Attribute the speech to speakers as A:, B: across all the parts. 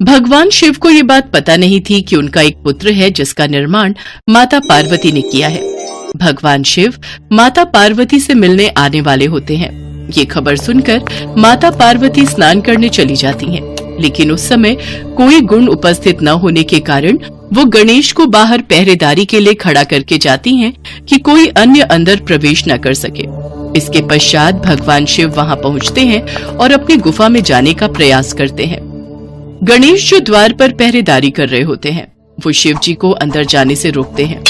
A: भगवान शिव को ये बात पता नहीं थी कि उनका एक पुत्र है जिसका निर्माण माता पार्वती ने किया है। भगवान शिव माता पार्वती से मिलने आने वाले होते हैं। ये खबर सुनकर माता पार्वती स्नान करने चली जाती हैं, लेकिन उस समय कोई गुण उपस्थित न होने के कारण वो गणेश को बाहर पहरेदारी के लिए खड़ा करके जाती हैं कि कोई अन्य अंदर प्रवेश न कर सके। इसके पश्चात भगवान शिव वहां पहुंचते हैं और अपनी गुफा में जाने का प्रयास करते हैं। गणेश जो द्वार पर पहरेदारी कर रहे होते हैं, वो शिव जी को अंदर जाने से रोकते हैं।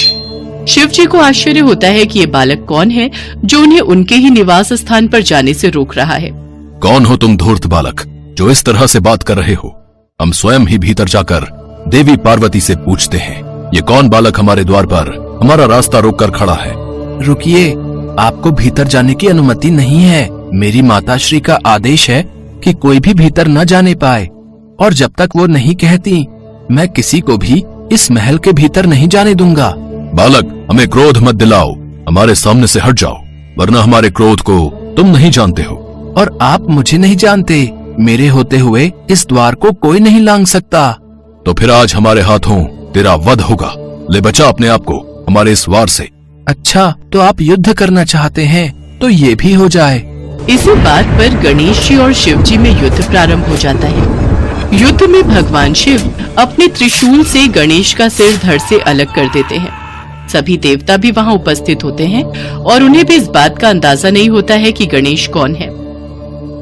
A: शिव जी को आश्चर्य होता है कि ये बालक कौन है जो उन्हें उनके ही निवास स्थान पर जाने से रोक रहा है।
B: कौन हो तुम धूर्त बालक जो इस तरह से बात कर रहे हो? हम स्वयं ही भीतर जाकर देवी पार्वती से पूछते हैं, ये कौन बालक हमारे द्वार पर हमारा रास्ता रोक कर खड़ा है?
C: रुकिए, आपको भीतर जाने की अनुमति नहीं है। मेरी माताश्री का आदेश है कि कोई भी भीतर न जाने पाए, और जब तक वो नहीं कहती मैं किसी को भी इस महल के भीतर नहीं जाने दूंगा।
B: बालक, हमें क्रोध मत दिलाओ, हमारे सामने से हट जाओ, वरना हमारे क्रोध को तुम नहीं जानते हो।
C: और आप मुझे नहीं जानते, मेरे होते हुए इस द्वार को कोई नहीं लांघ सकता।
B: तो फिर आज हमारे हाथों तेरा वध होगा। ले बचा अपने आप को हमारे इस वार से।
C: अच्छा, तो आप युद्ध करना चाहते हैं तो ये भी हो जाए।
A: इसी बात पर गणेश जी और शिव जी में युद्ध प्रारंभ हो जाता है। युद्ध में भगवान शिव अपने त्रिशूल से गणेश का सिर धड़ से अलग कर देते हैं। सभी देवता भी वहां उपस्थित होते हैं और उन्हें भी इस बात का अंदाजा नहीं होता है कि गणेश कौन है।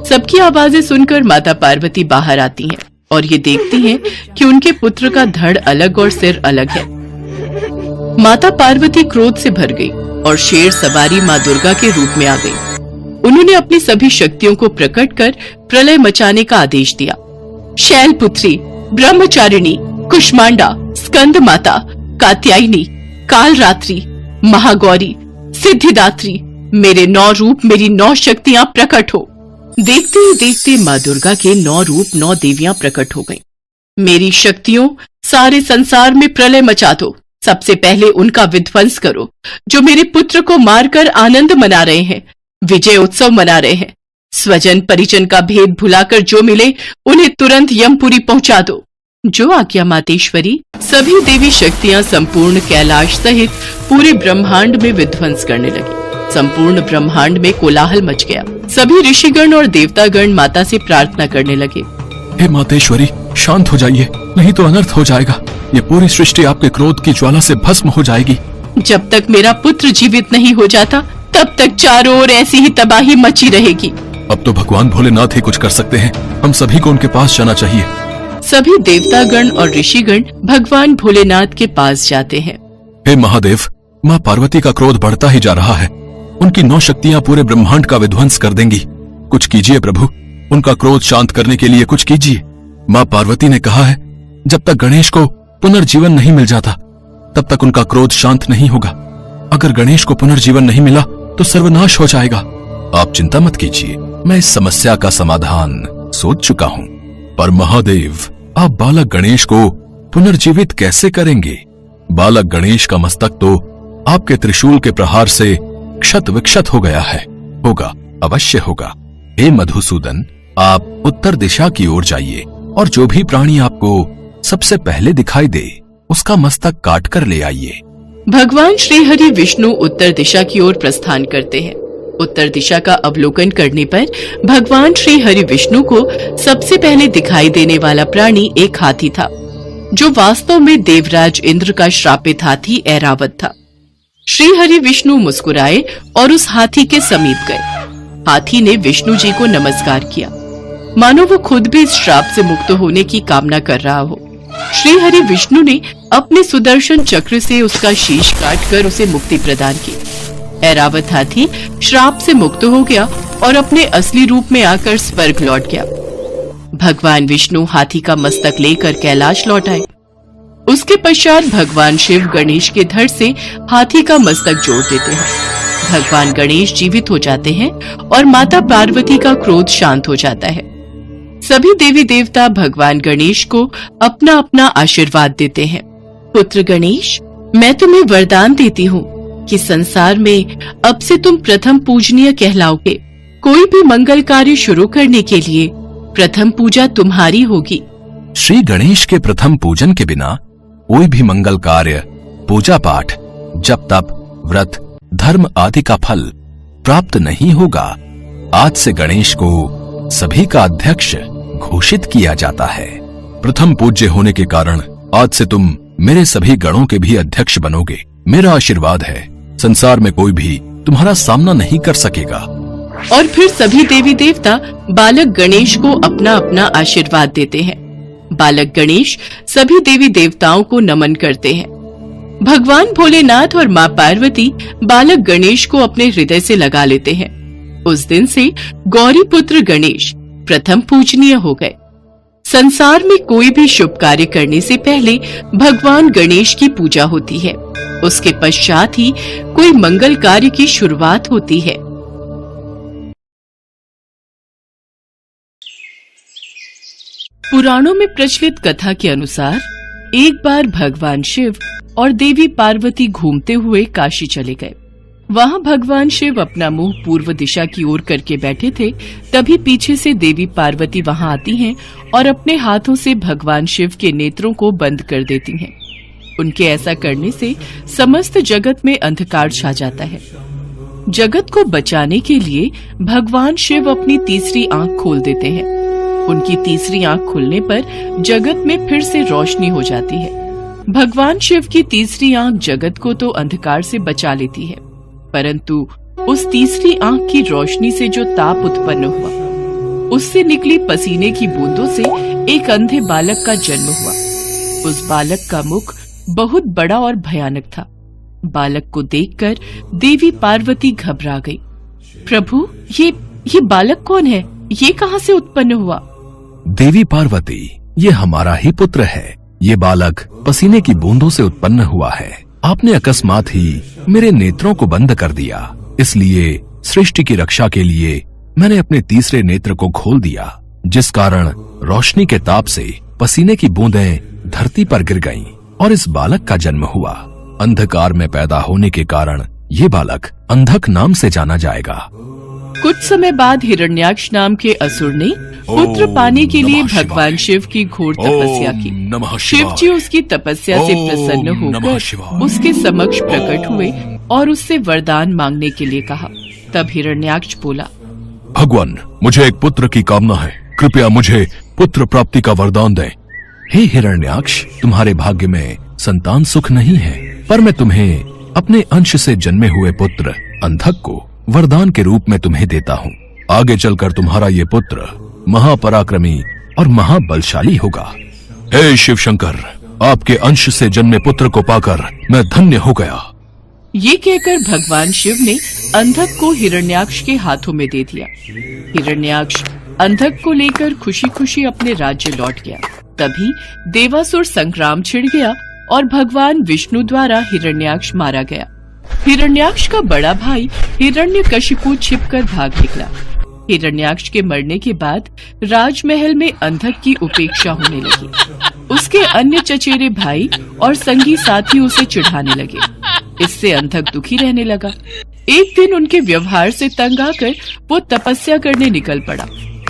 A: सबकी आवाजें सुनकर माता पार्वती बाहर आती हैं और ये देखती हैं कि उनके पुत्र का धड़ अलग और सिर अलग है। माता पार्वती क्रोध से भर गई और शेर सवारी माँ दुर्गा के रूप में आ गई। उन्होंने अपनी सभी शक्तियों को प्रकट कर प्रलय मचाने का आदेश दिया। शैलपुत्री, ब्रह्मचारिणी, कुष्मांडा, स्कंद माता, कात्यायनी, कालरात्रि, महागौरी, सिद्धिदात्री, मेरे 9 रूप, मेरी 9 शक्तियां प्रकट हो। देखते ही देखते माँ दुर्गा के 9 रूप 9 देवियां प्रकट हो गईं। मेरी शक्तियों, सारे संसार में प्रलय मचा दो। सबसे पहले उनका विध्वंस करो जो मेरे पुत्र को मारकर आनंद मना रहे हैं, विजय उत्सव मना रहे हैं। स्वजन परिजन का भेद भुलाकर जो मिले उन्हें तुरंत यमपुरी पहुंचा दो। जो आज्ञा मातेश्वरी। सभी देवी शक्तियां संपूर्ण कैलाश सहित पूरे ब्रह्मांड में विध्वंस करने लगी। संपूर्ण ब्रह्मांड में कोलाहल मच गया। सभी ऋषिगण और देवतागण माता से प्रार्थना करने लगे,
B: हे मातेश्वरी, शांत हो जाइए, नहीं तो अनर्थ हो जाएगा। ये पूरी सृष्टि आपके क्रोध की ज्वाला से भस्म हो जाएगी।
A: जब तक मेरा पुत्र जीवित नहीं हो जाता तब तक चारों ओर ऐसी ही तबाही मची रहेगी।
B: अब तो भगवान भोलेनाथ ही कुछ कर सकते हैं। हम सभी को उनके पास जाना चाहिए।
A: सभी देवतागण और ऋषिगण भगवान भोलेनाथ के पास जाते हैं।
B: हे महादेव, माँ पार्वती का क्रोध बढ़ता ही जा रहा है। उनकी 9 शक्तियाँ पूरे ब्रह्मांड का विध्वंस कर देंगी। कुछ कीजिए प्रभु, उनका क्रोध शांत करने के लिए कुछ कीजिए। माँ पार्वती ने कहा है, जब तक गणेश को पुनर्जीवन नहीं मिल जाता तब तक उनका क्रोध शांत नहीं होगा। अगर गणेश को पुनर्जीवन नहीं मिला तो सर्वनाश हो जाएगा। आप चिंता मत कीजिए, मैं इस समस्या का समाधान सोच चुका हूँ। पर महादेव, आप बालक गणेश को पुनर्जीवित कैसे करेंगे? बालक गणेश का मस्तक तो आपके त्रिशूल के प्रहार से क्षत विक्षत हो गया है। होगा, अवश्य होगा। हे मधुसूदन, आप उत्तर दिशा की ओर जाइए और जो भी प्राणी आपको सबसे पहले दिखाई दे उसका मस्तक काट कर ले आइए।
A: भगवान श्री हरि विष्णु उत्तर दिशा की ओर प्रस्थान करते हैं। उत्तर दिशा का अवलोकन करने पर भगवान श्री हरि विष्णु को सबसे पहले दिखाई देने वाला प्राणी एक हाथी था, जो वास्तव में देवराज इंद्र का श्रापित हाथी ऐरावत था। श्री हरि विष्णु मुस्कुराए और उस हाथी के समीप गए। हाथी ने विष्णु जी को नमस्कार किया, मानो वो खुद भी इस श्राप से मुक्त होने की कामना कर रहा हो। श्री हरि विष्णु ने अपने सुदर्शन चक्र से उसका शीश काटकर उसे मुक्ति प्रदान की। ऐरावत हाथी श्राप से मुक्त हो गया और अपने असली रूप में आकर स्वर्ग लौट गया। भगवान विष्णु हाथी का मस्तक लेकर कैलाश लौट आए। उसके पश्चात भगवान शिव गणेश के धड़ से हाथी का मस्तक जोड़ देते हैं। भगवान गणेश जीवित हो जाते हैं और माता पार्वती का क्रोध शांत हो जाता है। सभी देवी देवता भगवान गणेश को अपना अपना आशीर्वाद देते हैं। पुत्र गणेश, मैं तुम्हें वरदान देती हूँ कि संसार में अब से तुम प्रथम पूजनीय कहलाओगे। कोई भी मंगल कार्य शुरू करने के लिए प्रथम पूजा तुम्हारी होगी।
C: श्री गणेश के प्रथम पूजन के बिना कोई भी मंगल कार्य, पूजा पाठ, जप तप, व्रत, धर्म आदि का फल प्राप्त नहीं होगा। आज से गणेश को सभी का अध्यक्ष घोषित किया जाता है। प्रथम पूज्य होने के कारण आज से तुम मेरे सभी गणों के भी अध्यक्ष बनोगे। मेरा आशीर्वाद है, संसार में कोई भी तुम्हारा सामना नहीं कर सकेगा।
A: और फिर सभी देवी देवता बालक गणेश को अपना अपना आशीर्वाद देते हैं। बालक गणेश सभी देवी देवताओं को नमन करते हैं। भगवान भोलेनाथ और माँ पार्वती बालक गणेश को अपने हृदय से लगा लेते हैं। उस दिन से गौरी पुत्र गणेश प्रथम पूजनीय हो गए। संसार में कोई भी शुभ कार्य करने से पहले भगवान गणेश की पूजा होती है। उसके पश्चात ही कोई मंगल कार्य की शुरुआत होती है। पुराणों में प्रचलित कथा के अनुसार एक बार भगवान शिव और देवी पार्वती घूमते हुए काशी चले गए। वहां भगवान शिव अपना मुंह पूर्व दिशा की ओर करके बैठे थे। तभी पीछे से देवी पार्वती वहां आती हैं और अपने हाथों से भगवान शिव के नेत्रों को बंद कर देती हैं। उनके ऐसा करने से समस्त जगत में अंधकार छा जाता है। जगत को बचाने के लिए भगवान शिव अपनी तीसरी आंख खोल देते हैं। उनकी तीसरी आंख खुलने पर जगत में फिर से रोशनी हो जाती है। भगवान शिव की तीसरी आंख जगत को तो अंधकार से बचा लेती है, परंतु उस तीसरी आंख की रोशनी से जो ताप उत्पन्न हुआ, उससे निकली पसीने की बूंदों से एक अंधे बालक का जन्म हुआ। उस बालक का मुख बहुत बड़ा और भयानक था। बालक को देखकर देवी पार्वती घबरा गई। प्रभु, ये बालक कौन है? ये कहाँ से उत्पन्न हुआ?
C: देवी पार्वती, ये हमारा ही पुत्र है। ये बालक पसीने की बूंदों से उत्पन्न हुआ है। आपने अकस्मात ही मेरे नेत्रों को बंद कर दिया, इसलिए सृष्टि की रक्षा के लिए मैंने अपने तीसरे नेत्र को खोल दिया, जिस कारण रोशनी के ताप से पसीने की बूंदें धरती पर गिर गईं और इस बालक का जन्म हुआ। अंधकार में पैदा होने के कारण ये बालक अंधक नाम से जाना जाएगा।
A: कुछ समय बाद हिरण्याक्ष नाम के असुर ने पुत्र पाने के लिए भगवान शिव की घोर तपस्या की। शिव जी उसकी तपस्या से प्रसन्न होकर उसके समक्ष प्रकट हुए और उससे वरदान मांगने के लिए कहा। तब हिरण्याक्ष बोला,
B: भगवान, मुझे एक पुत्र की कामना है, कृपया मुझे पुत्र प्राप्ति का वरदान दें।
C: हे हिरण्याक्ष, तुम्हारे भाग्य में संतान सुख नहीं है, पर मैं तुम्हें अपने अंश से जन्मे हुए पुत्र अंधक को वरदान के रूप में तुम्हें देता हूँ। आगे चलकर तुम्हारा ये पुत्र महापराक्रमी और महाबलशाली होगा।
B: हे शिव शंकर, आपके अंश से जन्मे पुत्र को पाकर मैं धन्य हो गया।
A: ये कहकर भगवान शिव ने अंधक को हिरण्याक्ष के हाथों में दे दिया। हिरण्याक्ष अंधक को लेकर खुशी खुशी अपने राज्य लौट गया। तभी देवासुर संग्राम छिड़ गया और भगवान विष्णु द्वारा हिरण्याक्ष मारा गया। हिरण्याक्ष का बड़ा भाई हिरण्यकशिपु छिपकर भाग निकला। हिरण्याक्ष के मरने के बाद राजमहल में अंधक की उपेक्षा होने लगी। उसके अन्य चचेरे भाई और संगी साथी उसे चिढ़ाने लगे। इससे अंधक दुखी रहने लगा। एक दिन उनके व्यवहार से तंग आकर वो तपस्या करने निकल पड़ा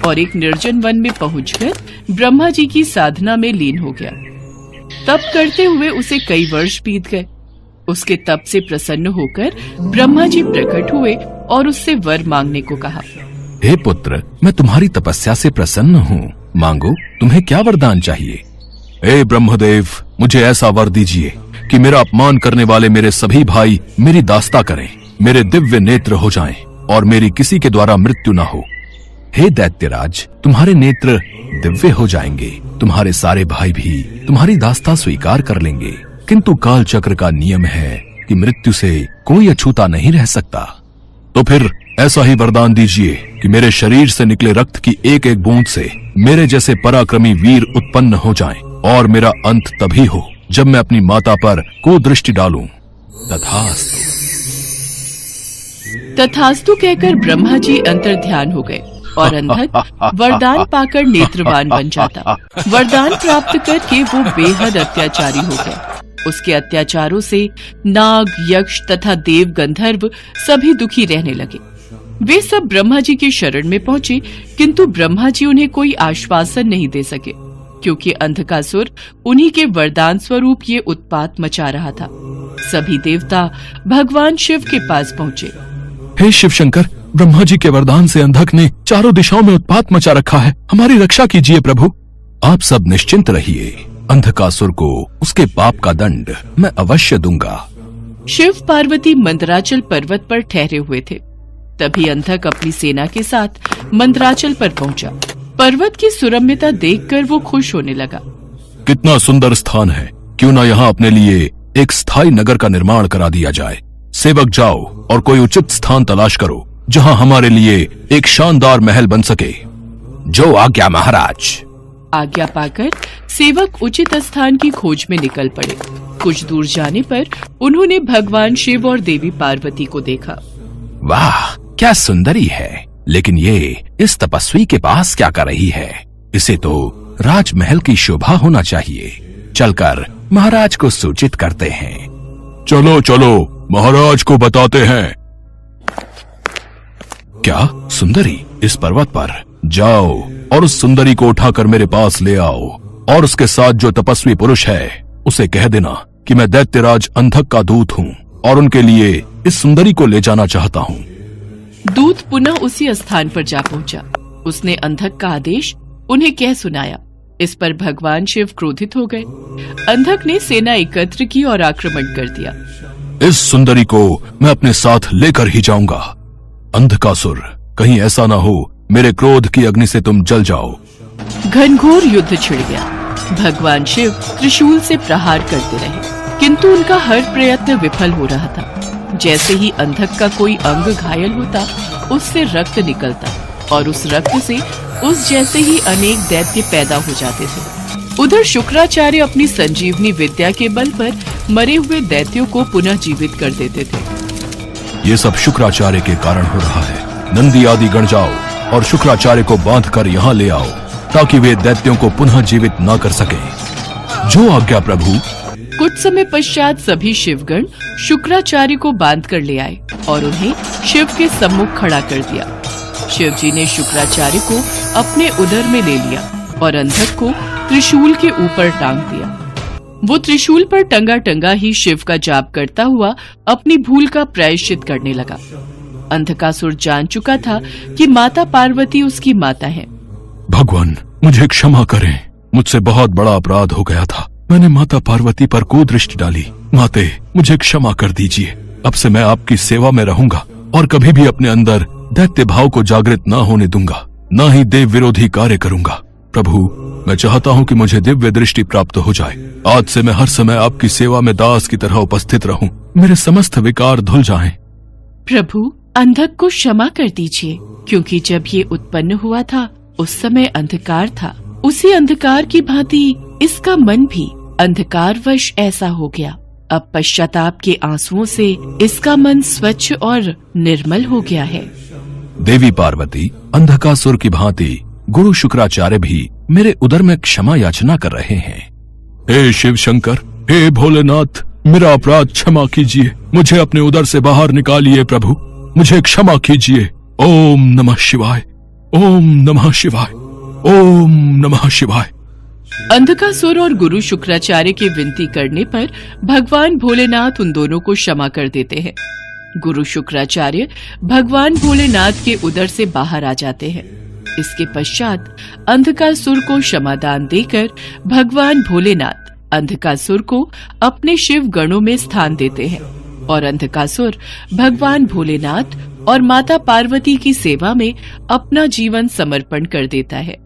A: और एक निर्जन वन में पहुंचकर ब्रह्मा जी की साधना में लीन हो गया। तप करते हुए उसे कई वर्ष बीत गए। उसके तप से प्रसन्न होकर ब्रह्मा जी प्रकट हुए और उससे वर मांगने को कहा।
C: हे पुत्र, मैं तुम्हारी तपस्या से प्रसन्न हूँ, मांगो, तुम्हें क्या वरदान चाहिए?
B: हे ब्रह्मदेव, मुझे ऐसा वर दीजिए कि मेरा अपमान करने वाले मेरे सभी भाई मेरी दास्ता करें, मेरे दिव्य नेत्र हो जाएं और मेरी किसी के द्वारा मृत्यु न हो।
C: हे दैत्यराज, तुम्हारे नेत्र दिव्य हो जाएंगे, तुम्हारे सारे भाई भी तुम्हारी दास्ता स्वीकार कर लेंगे, किंतु काल चक्र का नियम है कि मृत्यु से कोई अछूता नहीं रह सकता।
B: तो फिर ऐसा ही वरदान दीजिए कि मेरे शरीर से निकले रक्त की एक एक बूंद से मेरे जैसे पराक्रमी वीर उत्पन्न हो जाएं और मेरा अंत तभी हो जब मैं अपनी माता पर कुदृष्टि डालूं।
C: तथास्तु।
A: तथास्तु कहकर ब्रह्मा जी अंतर्ध्यान हो गए और अंधक वरदान पाकर नेत्रवान बन जाता। वरदान प्राप्त करके वो बेहद अत्याचारी हो गया। उसके अत्याचारों से नाग, यक्ष तथा देव गंधर्व सभी दुखी रहने लगे। वे सब ब्रह्मा जी की शरण में पहुंचे, किंतु ब्रह्मा जी उन्हें कोई आश्वासन नहीं दे सके, क्योंकि अंधकासुर उन्हीं के वरदान स्वरूप ये उत्पात मचा रहा था। सभी देवता भगवान शिव के पास पहुंचे।
B: हे शिव शंकर, ब्रह्मा जी के वरदान से अंधक ने चारों दिशाओं में उत्पात मचा रखा है। हमारी रक्षा कीजिए प्रभु। आप सब निश्चिंत रहिए, अंधकासुर को उसके पाप का दंड मैं अवश्य दूंगा।
A: शिव पार्वती मंदराचल पर्वत पर ठहरे हुए थे। तभी अंधक अपनी सेना के साथ मंदराचल पर पहुंचा। पर्वत की सुरम्यता देखकर वो खुश होने लगा।
B: कितना सुंदर स्थान है, क्यों ना यहाँ अपने लिए एक स्थायी नगर का निर्माण करा दिया जाए। सेवक जाओ और कोई उचित स्थान तलाश करो जहाँ हमारे लिए एक शानदार महल बन सके।
C: जो आज्ञा महाराज।
A: आज्ञा पाकर सेवक उचित स्थान की खोज में निकल पड़े। कुछ दूर जाने पर उन्होंने भगवान शिव और देवी पार्वती को देखा।
C: वाह, क्या सुंदरी है, लेकिन ये इस तपस्वी के पास क्या कर रही है? इसे तो राजमहल की शोभा होना चाहिए। चलकर महाराज को सूचित करते हैं।
B: चलो चलो, महाराज को बताते हैं। क्या सुंदरी इस पर्वत पर? जाओ और उस सुंदरी को उठाकर मेरे पास ले आओ, और उसके साथ जो तपस्वी पुरुष है उसे कह देना कि मैं दैत्यराज अंधक का दूत हूँ और उनके लिए इस सुंदरी को ले जाना चाहता हूँ।
A: दूत पुनः उसी स्थान पर जा पहुंचा। उसने अंधक का आदेश उन्हें कह सुनाया। इस पर भगवान शिव क्रोधित हो गए। अंधक ने सेना एकत्र की और आक्रमण कर दिया।
B: इस सुंदरी को मैं अपने साथ लेकर ही जाऊंगा। अंधकासुर, कहीं ऐसा ना हो मेरे क्रोध की अग्नि से तुम जल जाओ।
A: घनघोर युद्ध छिड़ गया। भगवान शिव त्रिशूल से प्रहार करते रहे, किंतु उनका हर प्रयत्न विफल हो रहा था। जैसे ही अंधक का कोई अंग घायल होता, उससे रक्त निकलता और उस रक्त से उस जैसे ही अनेक दैत्य पैदा हो जाते थे। उधर शुक्राचार्य अपनी संजीवनी विद्या के बल पर मरे हुए दैत्यों को पुनः जीवित कर देते थे।
B: ये सब शुक्राचार्य के कारण हो रहा है। नंदी आदि गण जाओ और शुक्राचार्य को बांधकर यहाँ ले आओ, ताकि वे दैत्यों को पुनः जीवित न कर सके। जो आज्ञा प्रभु।
A: कुछ समय पश्चात सभी शिवगण शुक्राचार्य को बांध कर ले आए और उन्हें शिव के सम्मुख खड़ा कर दिया। शिव जी ने शुक्राचार्य को अपने उदर में ले लिया और अंधक को त्रिशूल के ऊपर टांग दिया। वो त्रिशूल पर टंगा टंगा ही शिव का जाप करता हुआ अपनी भूल का प्रायश्चित करने लगा। अंधकासुर जान चुका था कि माता पार्वती उसकी माता है।
B: भगवान, मुझे क्षमा करें, मुझसे बहुत बड़ा अपराध हो गया था। मैंने माता पार्वती पर कुदृष्टि डाली। माते, मुझे क्षमा कर दीजिए। अब से मैं आपकी सेवा में रहूंगा और कभी भी अपने अंदर दैत्य भाव को जागृत न होने दूंगा, न ही देव विरोधी कार्य करूंगा। प्रभु, मैं चाहता हूँ कि मुझे दिव्य दृष्टि प्राप्त हो जाए। आज से मैं हर समय आपकी सेवा में दास की तरह उपस्थित रहूं। मेरे समस्त विकार धुल जाएं।
A: प्रभु, अंधक को क्षमा कर दीजिए, क्योंकि जब ये उत्पन्न हुआ था उस समय अंधकार था। उसी अंधकार की भांति इसका मन भी अंधकारवश ऐसा हो गया। अब पश्चाताप के आंसुओं से इसका मन स्वच्छ और निर्मल हो गया है।
C: देवी पार्वती, अंधकासुर की भांति गुरु शुक्राचार्य भी मेरे उदर में क्षमा याचना कर रहे हैं।
B: हे शिव शंकर, हे भोलेनाथ, मेरा अपराध क्षमा कीजिए। मुझे अपने उदर से बाहर निकालिए प्रभु, मुझे क्षमा कीजिए। ओम नमः शिवाय, ओम नमः शिवाय, ओम नमः शिवाय।
A: अंधकासुर और गुरु शुक्राचार्य के विनती करने पर भगवान भोलेनाथ उन दोनों को क्षमा कर देते हैं। गुरु शुक्राचार्य भगवान भोलेनाथ के उदर से बाहर आ जाते हैं। इसके पश्चात अंधकासुर को क्षमादान देकर भगवान भोलेनाथ अंधकासुर को अपने शिव गणों में स्थान देते हैं और अंधकासुर भगवान भोलेनाथ और माता पार्वती की सेवा में अपना जीवन समर्पण कर देता है।